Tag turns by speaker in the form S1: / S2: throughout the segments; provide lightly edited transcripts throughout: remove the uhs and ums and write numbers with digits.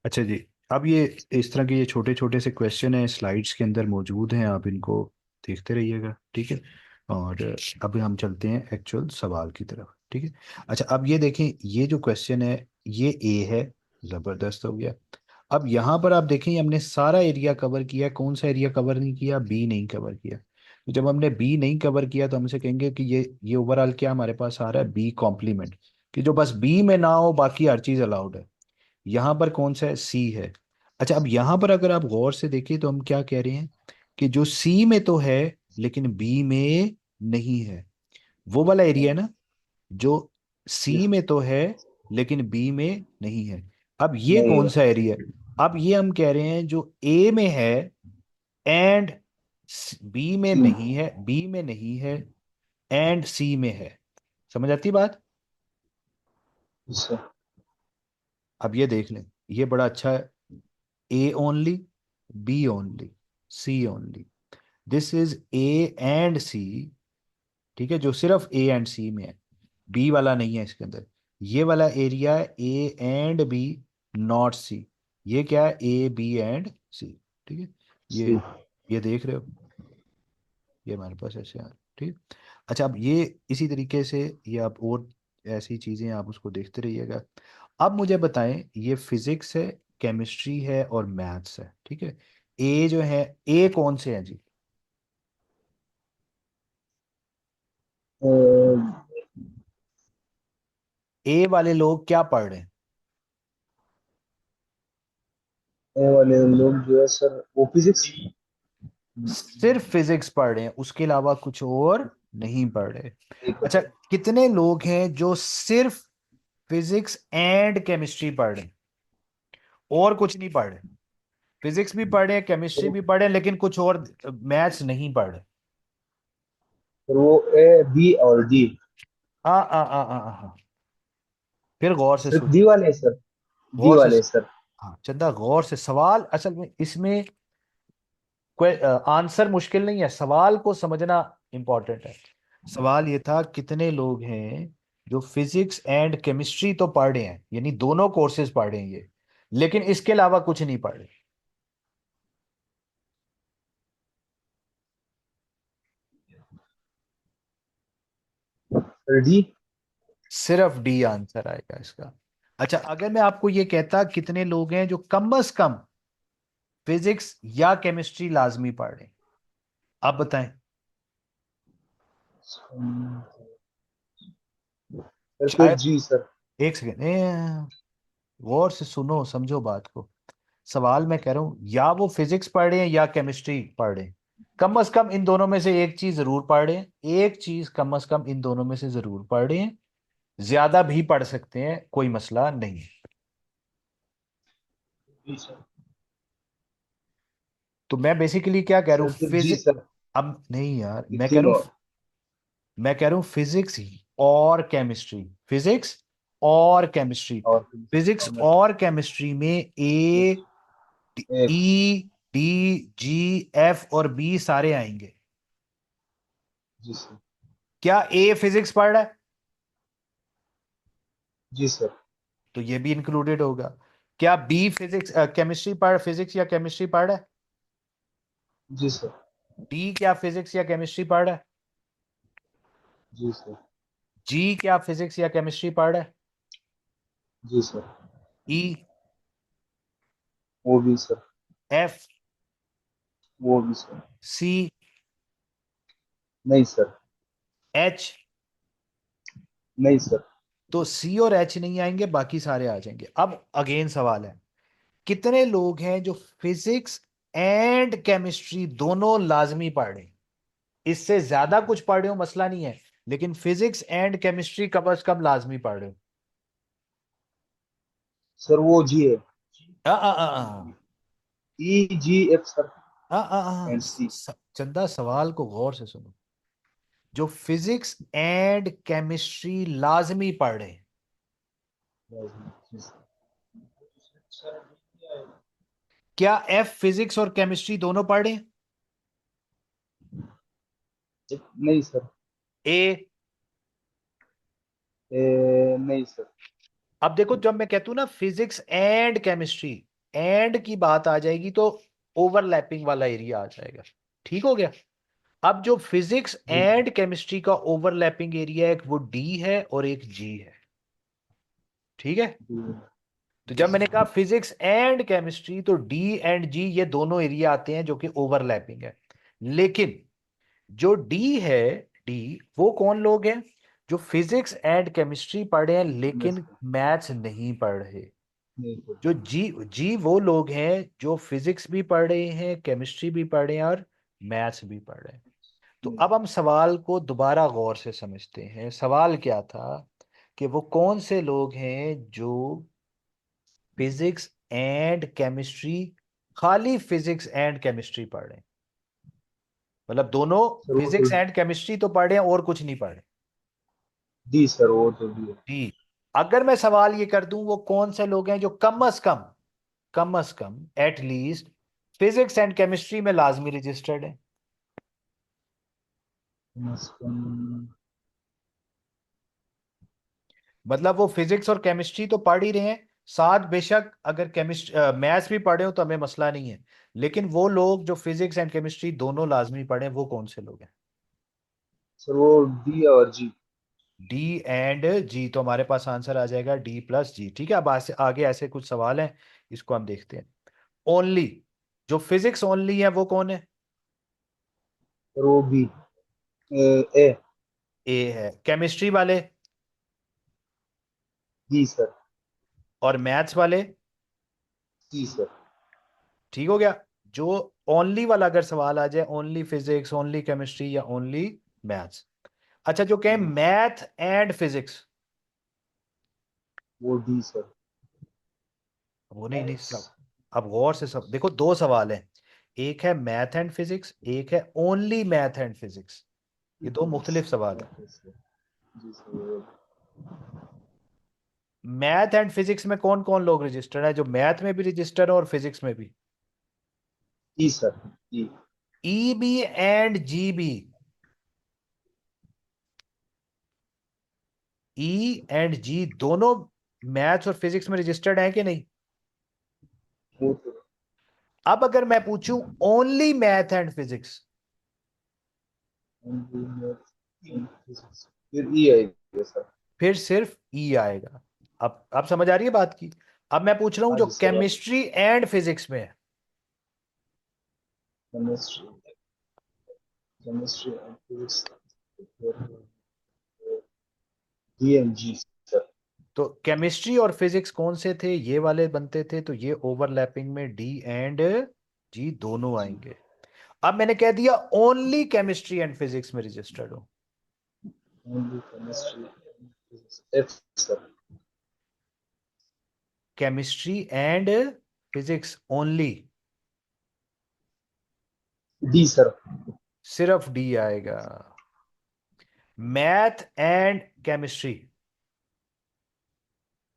S1: अच्छा जी, अब ये इस तरह के ये छोटे छोटे से क्वेश्चन हैं, स्लाइड्स के अंदर मौजूद हैं, आप इनको देखते रहिएगा, ठीक है। और अभी हम चलते हैं एक्चुअल सवाल की तरफ, ठीक है। अच्छा, अब ये देखें, ये जो क्वेश्चन है ये ए है, ज़बरदस्त हो गया। अब यहाँ पर आप देखें, हमने सारा एरिया कवर किया, कौन सा एरिया कवर नहीं किया? बी नहीं कवर किया। तो जब हमने बी नहीं कवर किया तो हमसे कहेंगे कि ये ओवरऑल क्या हमारे पास आ रहा है? बी कॉम्प्लीमेंट, कि जो बस बी में ना हो बाकी हर चीज़ अलाउड है। यहाँ पर कौन सा है? सी है। अच्छा, अब यहाँ पर अगर आप गौर से देखिए तो हम क्या कह रहे हैं कि जो सी में तो है लेकिन बी में नहीं है, वो वाला एरिया है ना, जो सी में तो है लेकिन बी में नहीं है। अब ये
S2: नहीं
S1: कौन
S2: है।
S1: सा एरिया है? अब ये हम कह रहे हैं जो ए में है एंड बी में
S2: सी।
S1: नहीं है, बी में नहीं है एंड सी में है। समझ आती बात?
S2: अच्छा।
S1: अब ये देख लें, ये बड़ा अच्छा है। A only, B only, C only, this is A and C, ठीक है, जो सिर्फ ए एंड सी में है, बी वाला नहीं है इसके अंदर। ये वाला एरिया है ए एंड बी, नॉट सी। ये क्या है? ए बी एंड सी, ठीक है।
S2: सी।
S1: ये देख रहे हो, ये हमारे पास ऐसे आ ठीक। अच्छा, अब ये इसी तरीके से ये आप और ऐसी चीजें आप उसको देखते रहिएगा। अब मुझे बताएं, ये फिजिक्स है, केमिस्ट्री है और मैथ्स है, ठीक है। ए जो है, ए कौन से हैं जी?
S2: अ,
S1: ए वाले लोग क्या पढ़ रहे हैं?
S2: ए वाले लोग जो है सर, वो फिजिक्स।
S1: सिर्फ फिजिक्स पढ़ रहे हैं, उसके अलावा कुछ और नहीं पढ़ रहे।
S2: ठीक है
S1: अच्छा,
S2: सर।
S1: कितने लोग हैं जो सिर्फ फिजिक्स एंड केमिस्ट्री पढ़ रहे हैं, और कुछ नहीं पढ़ रहे? फिजिक्स भी पढ़ रहे हैं, केमिस्ट्री
S2: फिर
S1: भी पढ़ रहे हैं, लेकिन कुछ और मैथ्स नहीं पढ़ रहे।
S2: फिर वो ए बी और डी।
S1: हाँ, फिर गौर से
S2: सिर्फ
S1: सुन,
S2: डी वाले सर। डी
S1: गौर से
S2: वाले सर।
S1: हाँ चंदा, गौर से सवाल, असल में इसमें कोई आंसर मुश्किल नहीं है, सवाल को समझना इंपॉर्टेंट है। सवाल ये था, कितने लोग हैं जो फिजिक्स एंड केमिस्ट्री तो पढ़ रहे हैं, यानी दोनों कोर्सेज पढ़ रहे हैं ये, लेकिन इसके अलावा कुछ नहीं पढ़ रहे?
S2: फिर डी।
S1: सिर्फ डी आंसर आएगा इसका। अच्छा, अगर मैं आपको ये कहता कितने लोग हैं जो कम से कम फिजिक्स या केमिस्ट्री लाजमी पढ़ रहे हैं, आप बताएं।
S2: फिर
S1: शायद,
S2: जी सर।
S1: एक सेकेंड, गौर से सुनो, समझो बात को। सवाल मैं कह रहा हूं, या वो फिजिक्स पढ़ रहे हैं या केमिस्ट्री पढ़ रहे हैं, कम से कम इन दोनों में से एक चीज जरूर पढ़ रहे हैं, एक चीज कम से कम इन दोनों में से जरूर पढ़ रहे हैं। ज्यादा भी पढ़ सकते हैं, कोई मसला नहीं है।
S2: जी सर।
S1: तो मैं बेसिकली क्या कह रहा हूँ,
S2: सर फिर जी सर।
S1: अब नहीं यार,
S2: ये
S1: मैं कह रहा
S2: तीनों।
S1: हूँ, मैं कह रहा हूँ फिजिक्स और केमिस्ट्री, फिजिक्स और केमिस्ट्री,
S2: और फिर
S1: फिजिक्स
S2: कॉमर्स।
S1: और केमिस्ट्री में ए,
S2: एक।
S1: ई, डी, जी, एफ और बी सारे आएंगे।
S2: जी सर।
S1: क्या ए फिजिक्स पढ़ रहा है?
S2: जी सर।
S1: तो ये भी इंक्लूडेड होगा। क्या बी फिजिक्स केमिस्ट्री पढ़, फिजिक्स या केमिस्ट्री पढ़ रहा है?
S2: जी सर।
S1: डी क्या फिजिक्स या केमिस्ट्री पढ़ रहा है?
S2: जी सर।
S1: जी क्या फिजिक्स या केमिस्ट्री पढ़ रहा है?
S2: जी सर।
S1: ई,
S2: वो भी सर।
S1: एफ,
S2: वो भी सर।
S1: सी,
S2: नहीं सर।
S1: एच?
S2: नहीं सर।
S1: तो सी और एच नहीं आएंगे, बाकी सारे आ जाएंगे। अब अगेन सवाल है, कितने लोग हैं जो फिजिक्स एंड केमिस्ट्री दोनों लाजमी पढ़ रहे हैं? इससे ज्यादा कुछ पढ़ रहे हो मसला नहीं है, लेकिन फिजिक्स एंड केमिस्ट्री कम से कम लाजमी पढ़ रहे हो।
S2: सर वो जी है।
S1: आ, आ, आ, आ,
S2: ई जी एफ सर। एंड सी।
S1: चंदा, सवाल को गौर से सुनो। जो फिजिक्स एंड केमिस्ट्री लाजमी पढ़ रहे हैं,
S2: जी सर।
S1: क्या एफ फिजिक्स और केमिस्ट्री दोनों पढ़ रहे हैं?
S2: नहीं सर।
S1: ए।
S2: नहीं सर।
S1: अब देखो, जब मैं कहता हूं ना फिजिक्स एंड केमिस्ट्री, एंड की बात आ जाएगी तो ओवरलैपिंग वाला एरिया आ जाएगा। ठीक हो गया। अब जो फिजिक्स
S2: जी
S1: एंड केमिस्ट्री का ओवरलैपिंग एरिया है, एक वो डी है और एक जी है। ठीक है।
S2: जी
S1: तो
S2: जी
S1: जब मैंने कहा फिजिक्स एंड केमिस्ट्री, तो डी एंड जी ये दोनों एरिया आते हैं जो कि ओवरलैपिंग है। लेकिन जो डी है, डी, वो कौन लोग हैं जो फिजिक्स एंड केमिस्ट्री पढ़े हैं लेकिन
S2: सर।
S1: मैथ्स नहीं पढ़ रहे।
S2: नहीं सर।
S1: जो जी, जी वो लोग हैं जो फिजिक्स भी पढ़ रहे हैं, केमिस्ट्री भी पढ़ रहे हैं और मैथ्स भी पढ़ रहे हैं। तो
S2: नहीं
S1: अब हम सवाल को दोबारा गौर से समझते हैं। सवाल क्या था कि वो कौन से लोग हैं जो फिजिक्स एंड केमिस्ट्री, खाली फिजिक्स एंड केमिस्ट्री पढ़ रहे हैं, मतलब दोनों
S2: सर वो तो
S1: फिजिक्स एंड केमिस्ट्री तो पढ़ रहे हैं और कुछ नहीं पढ़ रहे।
S2: डी सर, वो तो डी है।
S1: जी। अगर मैं सवाल ये कर दूं वो कौन से लोग हैं जो कम अज कम एटलीस्ट फिजिक्स एंड केमिस्ट्री में लाजमी रजिस्टर्ड है।
S2: मस्कन।
S1: मतलब वो फिजिक्स और केमिस्ट्री तो पढ़ ही रहे हैं, साथ बेशक अगर केमिस्ट्री मैथ्स भी पढ़े हो तो हमें मसला नहीं है, लेकिन वो लोग जो फिजिक्स एंड केमिस्ट्री दोनों लाजमी पढ़े वो कौन से लोग हैं?
S2: सर वो डी और जी।
S1: डी एंड जी। तो हमारे पास आंसर आ जाएगा डी प्लस जी। ठीक है। अब आगे ऐसे कुछ सवाल हैं, इसको हम देखते हैं। ओनली, जो फिजिक्स ओनली है वो कौन है?
S2: सर वो बी। ए।
S1: ए है। केमिस्ट्री वाले
S2: डी सर।
S1: और मैथ्स वाले?
S2: सी सर।
S1: ठीक हो गया। जो ओनली वाला अगर सवाल आ जाए, ओनली फिजिक्स, ओनली केमिस्ट्री या ओनली मैथ्स। अच्छा, जो कहें मैथ एंड फिजिक्स,
S2: वो डी सर।
S1: वो नहीं नहीं सब। अब गौर से सब देखो, दो सवाल हैं। एक है मैथ एंड फिजिक्स, एक है ओनली मैथ एंड फिजिक्स। ये दो मुख्तलिफ सवाल हैं।
S2: Okay sir. जी सर।
S1: मैथ एंड फिजिक्स में कौन कौन लोग रजिस्टर्ड है, जो मैथ में भी रजिस्टर्ड है और फिजिक्स में भी?
S2: E sir. E.
S1: E B and G B. E and G दोनों मैथ्स और फिजिक्स में रजिस्टर्ड है कि नहीं?
S2: वो तो
S1: अब अगर मैं पूछूं ओनली मैथ एंड फिजिक्स,
S2: फिर ई आएगा सर।
S1: फिर सिर्फ ई आएगा। अब समझ आ रही है बात की? अब मैं पूछ रहा हूं
S2: हाँ
S1: जो
S2: जी सर।
S1: केमिस्ट्री एंड फिजिक्स में है।
S2: Chemistry. Chemistry and physics. D and G sir.
S1: तो केमिस्ट्री और फिजिक्स कौन से थे, ये वाले बनते थे, तो ये ओवरलैपिंग में डी एंड जी दोनों
S2: जी।
S1: आएंगे। अब मैंने कह दिया ओनली केमिस्ट्री एंड फिजिक्स में रजिस्टर्ड हो।
S2: Only chemistry and physics, F sir.
S1: Chemistry and physics only,
S2: D sir.
S1: सिर्फ डी आएगा। Math and chemistry,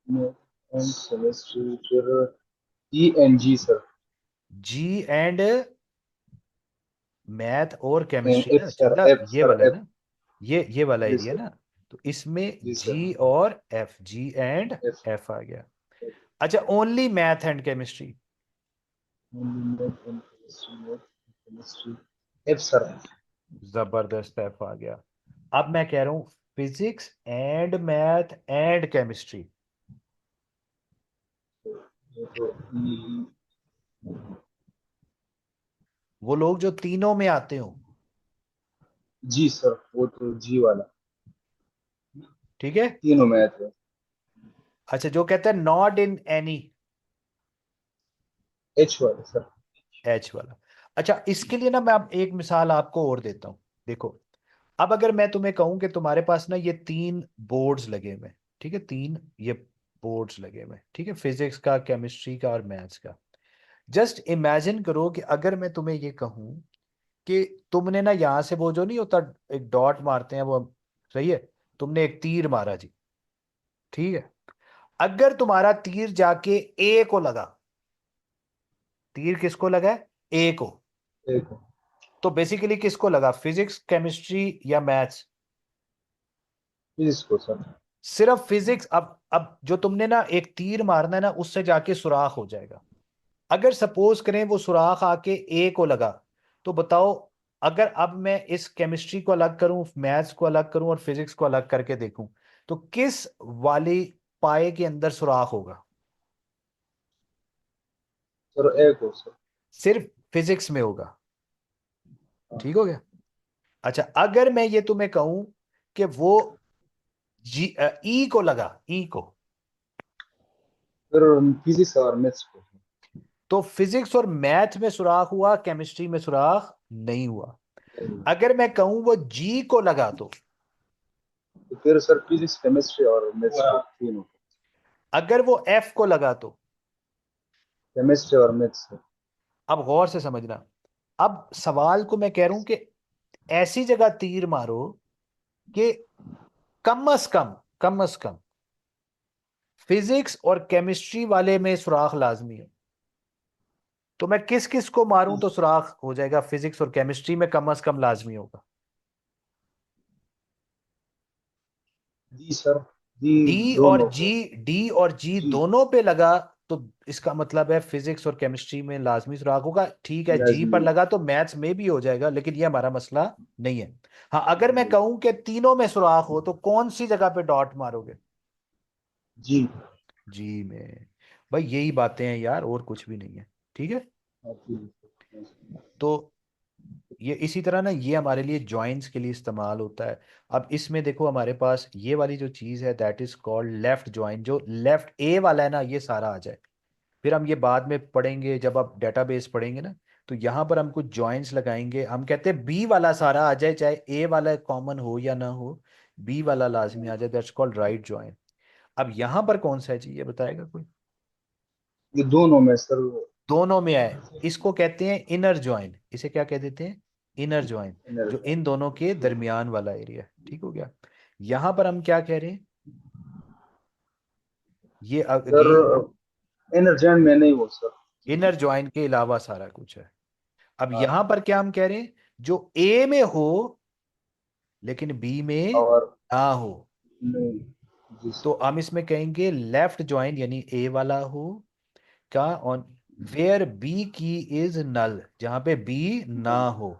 S2: and chemistry फिर E and G sir.
S1: G and math और केमिस्ट्री
S2: एफ
S1: ना,
S2: sir,
S1: मतलब
S2: F
S1: ये
S2: sir,
S1: वाला है
S2: एफ।
S1: ना, ये वाला
S2: जी
S1: एरिया
S2: सर।
S1: ना। तो इसमें
S2: जी सर।
S1: जी और F, G and
S2: F.
S1: F आ गया। अच्छा, only math and chemistry,
S2: only math and chemistry, math chemistry, F sir.
S1: जबरदस्त एफ आ गया। अब मैं कह रहा हूं physics and math and chemistry,
S2: ये तो ई।
S1: वो लोग जो तीनों में आते हो।
S2: जी सर, वो तो जी वाला।
S1: ठीक है।
S2: तीनों मैथ है।
S1: अच्छा, जो कहते हैं नॉट इन एनी,
S2: एच वाला सर।
S1: एच वाला। अच्छा, इसके लिए ना मैं अब एक मिसाल आपको और देता हूं। देखो, अब अगर मैं तुम्हें कहूं कि तुम्हारे पास ना ये तीन बोर्ड्स लगे हुए हैं, ठीक है, तीन ये बोर्ड्स लगे हुए हैं, ठीक है, फिजिक्स का, केमिस्ट्री का और मैथ्स का। जस्ट इमेजिन करो कि अगर मैं तुम्हें ये कहूं कि तुमने ना यहां से वो जो नहीं होता, एक डॉट मारते हैं वो, सही है, तुमने एक तीर मारा जी। ठीक है। अगर तुम्हारा तीर जाके ए को लगा, तीर किसको लगा है? ए को।
S2: एक।
S1: तो बेसिकली किसको लगा, फिजिक्स, केमिस्ट्री या मैथ्स?
S2: फिजिक्स को सर।
S1: सिर्फ फिजिक्स। अब जो तुमने ना एक तीर मारना है ना, उससे जाके सुराख हो जाएगा। अगर सपोज करें वो सुराख आके ए को लगा, तो बताओ, अगर अब मैं इस केमिस्ट्री को अलग करूं, मैथ्स को अलग करूं और फिजिक्स को अलग करके देखूं, तो किस वाली पाए के अंदर सुराख होगा?
S2: सर ए को सर।
S1: सिर्फ फिजिक्स में होगा।
S2: हाँ।
S1: ठीक हो गया। अच्छा, अगर मैं ये तुम्हें कहूं कि वो जी ई को लगा, ई को,
S2: सर फिजिक्स और मैथ्स को।
S1: तो फिजिक्स और मैथ में सुराख हुआ, केमिस्ट्री में सुराख नहीं हुआ।
S2: तो
S1: अगर मैं कहूं वो जी को लगा, तो
S2: फिर सर फिजिक्स केमिस्ट्री और मैथ्स को तीनों।
S1: अगर वो एफ को लगा, तो
S2: केमिस्ट्री और मैथ्स सर।
S1: अब गौर से समझना। अब सवाल को मैं कह रहा हूं कि ऐसी जगह तीर मारो कि कम अज कम फिजिक्स और केमिस्ट्री वाले में सुराख लाजमी हो। तो मैं किस किस को मारूं तो सुराख हो जाएगा, फिजिक्स और केमिस्ट्री में कम अज कम लाजमी होगा?
S2: जी सर। जी
S1: डी और
S2: दोनों
S1: जी,
S2: को।
S1: डी और जी
S2: जी
S1: दोनों पे लगा, तो इसका मतलब है फिजिक्स और केमिस्ट्री में लाजमी सुराग होगा। ठीक है, जी पर
S2: लाजमी।
S1: लगा तो मैथ्स में भी हो जाएगा, लेकिन ये हमारा मसला नहीं है। हाँ, अगर मैं
S2: जी।
S1: कहूं कि तीनों में सुराख हो, तो कौन सी जगह पे डॉट मारोगे?
S2: जी।
S1: जी में। भाई यही बातें हैं यार, और कुछ भी नहीं है। ठीक है।
S2: हाँ, फिजिक्स।
S1: तो ये इसी तरह ना, ये हमारे लिए जॉइंट्स के लिए इस्तेमाल होता है। अब इसमें देखो, हमारे पास ये वाली जो चीज है, that is called left joint. जो लेफ्ट ए वाला है ना, ये सारा आ जाए। फिर हम ये बाद में पढ़ेंगे, जब आप डेटाबेस पढ़ेंगे ना, तो यहाँ पर हम कुछ जॉइंट्स लगाएंगे। हम कहते हैं बी वाला सारा आ जाए, चाहे ए वाला कॉमन हो या ना हो, बी वाला लाजमी आ जाए, दैट्स कॉल्ड राइट जॉइंट। अब यहाँ पर कौन सा है जी, ये बताएगा कोई?
S2: ये दोनों में सर।
S1: दोनों में है। इसको कहते हैं इनर जॉइंट। इसे क्या कह देते हैं? Inner joint. जो इन दोनों के दरमियान वाला एरिया है। ठीक हो गया। यहाँ पर हम क्या कह रहे हैं,
S2: सर
S1: ये
S2: एनर्जेन में नहीं वो सर।
S1: इनर जॉइंट के अलावा सारा कुछ है। अब
S2: हाँ।
S1: यहां पर क्या हम कह रहे हैं, जो ए में हो लेकिन बी में
S2: और
S1: ना हो,
S2: नहीं। जी
S1: तो
S2: सर।
S1: हम इसमें कहेंगे लेफ्ट जॉइंट, यानी ए वाला हो। क्या ऑन वेयर बी की इज नल, जहां पे बी ना हो।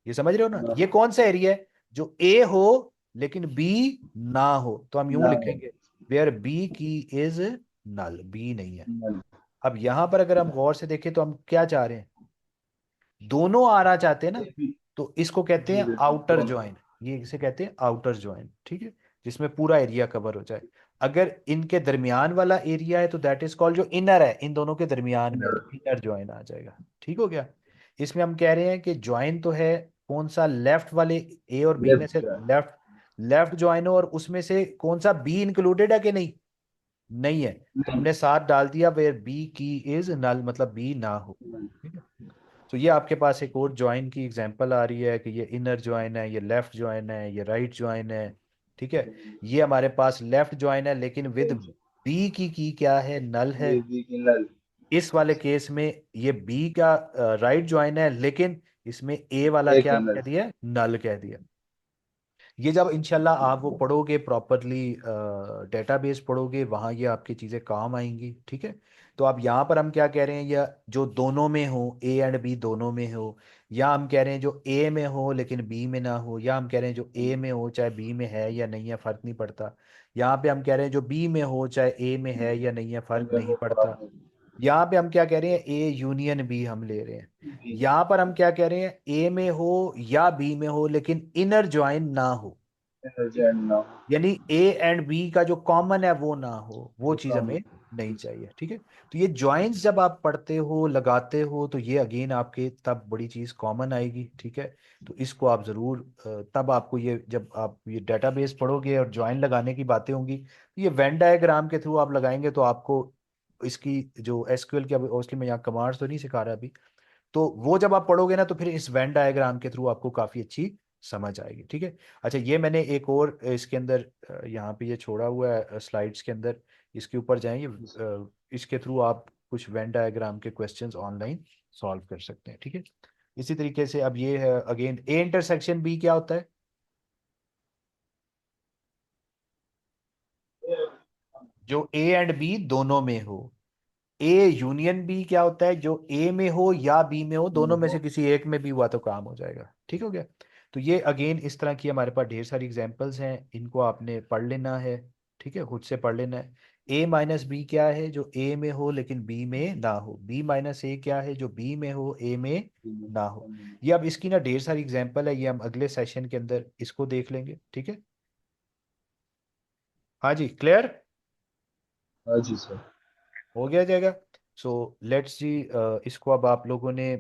S1: ये समझ रहे हो ना,
S2: ना।
S1: ये कौन सा एरिया है? जो ए हो लेकिन बी ना हो, तो हम यूं
S2: ना।
S1: लिखेंगे, वेयर बी की इज नल, बी नहीं है।
S2: ना।
S1: अब यहां पर अगर हम गौर से देखें, तो हम क्या चाह रहे हैं, दोनों आना चाहते हैं ना, तो इसको कहते
S2: जी
S1: हैं आउटर
S2: दोनों।
S1: ज्वाइन। ये इसे कहते हैं आउटर ज्वाइन। ठीक है, जिसमें पूरा एरिया कवर हो जाए। अगर इनके दरमियान वाला एरिया है, तो दैट इज कॉल्ड, जो इनर है इन दोनों के दरमियान में, तो इनर ज्वाइन आ जाएगा। ठीक हो गया। इसमें हम कह रहे हैं कि ज्वाइन तो है कौन सा, लेफ्ट वाले ए और बी में से
S2: लेफ्ट।
S1: लेफ्ट, लेफ्ट ज्वाइन हो, और उसमें से कौन सा बी इंक्लूडेड है कि नहीं? नहीं है। तो
S2: नहीं।
S1: हमने साथ डाल दिया, वेयर बी की इज नल, मतलब बी ना हो। ठीक है। तो ये आपके पास एक और ज्वाइन की एग्जांपल आ रही है कि ये इनर ज्वाइन है, ये लेफ्ट ज्वाइन है, ये राइट ज्वाइन है। ठीक है। ये हमारे पास लेफ्ट ज्वाइन है, लेकिन विद बी की क्या है, नल है।
S2: ये भी नल।
S1: इस वाले केस में ये बी का राइट ज्वाइन है, लेकिन इसमें ए वाला
S2: एक
S1: क्या कह
S2: नल।
S1: दिया, नल कह दिया। ये जब इंशाल्लाह आप वो पढ़ोगे प्रॉपरली, डेटाबेस पढ़ोगे, वहाँ ये आपकी चीज़ें काम आएंगी। ठीक है। तो अब यहाँ पर हम क्या कह रहे हैं, या जो दोनों में हो, ए एंड बी दोनों में हो, या हम कह रहे हैं जो ए में हो लेकिन बी में ना हो, या हम कह रहे हैं जो ए में हो चाहे बी में है या नहीं है, फर्क नहीं पड़ता। यहाँ पे हम कह रहे हैं जो बी में हो चाहे ए में है या नहीं है, फर्क
S2: हमें
S1: नहीं
S2: हो
S1: पड़ता।
S2: पड़ा
S1: यहाँ पे हम क्या कह रहे हैं, ए यूनियन बी हम ले रहे हैं।
S2: नहीं।
S1: यहाँ पर हम क्या कह रहे हैं, ए में हो या बी में हो लेकिन इनर ज्वाइन ना हो,
S2: एनर्जेन ना हो।
S1: यानी ए एंड बी का जो कॉमन है वो ना हो, वो
S2: वो
S1: चीज
S2: कम।
S1: हमें नहीं चाहिए। ठीक है। तो ये जॉइंट्स जब आप पढ़ते हो, लगाते हो, तो ये अगेन आपके तब बड़ी चीज कॉमन आएगी। ठीक है। तो इसको आप जरूर तब आपको ये, जब आप ये डेटाबेस पढ़ोगे और ज्वाइन लगाने की बातें होंगी, तो ये वेन डायग्राम के थ्रू आप लगाएंगे, तो आपको इसकी जो एसक्यूएल की, अब उसकी मैं यहाँ कमांड्स तो नहीं सिखा रहा अभी, तो वो जब आप पढ़ोगे ना, तो फिर इस वेन डायग्राम के थ्रू आपको काफी अच्छी समझ आएगी। ठीक है। अच्छा, ये मैंने एक और इसके अंदर यहाँ पे ये छोड़ा हुआ है स्लाइड्स के अंदर, इसके ऊपर जाएंगे। इसके थ्रू आप कुछ वेन डायग्राम के क्वेश्चंस ऑनलाइन सॉल्व कर सकते हैं। ठीक है। इसी तरीके से अब ये है अगेन, ए इंटरसेक्शन बी क्या होता है? जो ए एंड बी दोनों में हो। ए यूनियन बी क्या होता है? जो ए में हो या बी में हो, दोनों में से किसी एक में भी हुआ तो काम हो जाएगा। ठीक हो गया? तो ये अगेन इस तरह की हमारे पास ढेर सारी एग्जांपल्स हैं, इनको आपने पढ़ लेना है। ठीक है, खुद से पढ़ लेना है। ए माइनस बी क्या है? जो ए में हो लेकिन बी में ना हो। बी माइनस ए क्या है? जो बी में हो ए में ना हो। ये अब इसकी ना ढेर सारी एग्जांपल है, ये हम अगले सेशन के अंदर इसको देख लेंगे। ठीक है, हाँ जी, क्लियर
S2: हाँ जी सर।
S1: हो गया जाएगा। सो लेट्स जी, इसको अब आप लोगों ने